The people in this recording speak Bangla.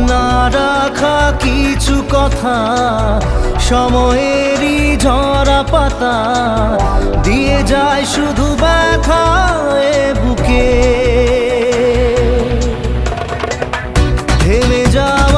না রাখা কিছু কথা সময়েরই ঝরা পাতা দিয়ে যায় শুধু ব্যথা এ বুকে থেমে যাওয়া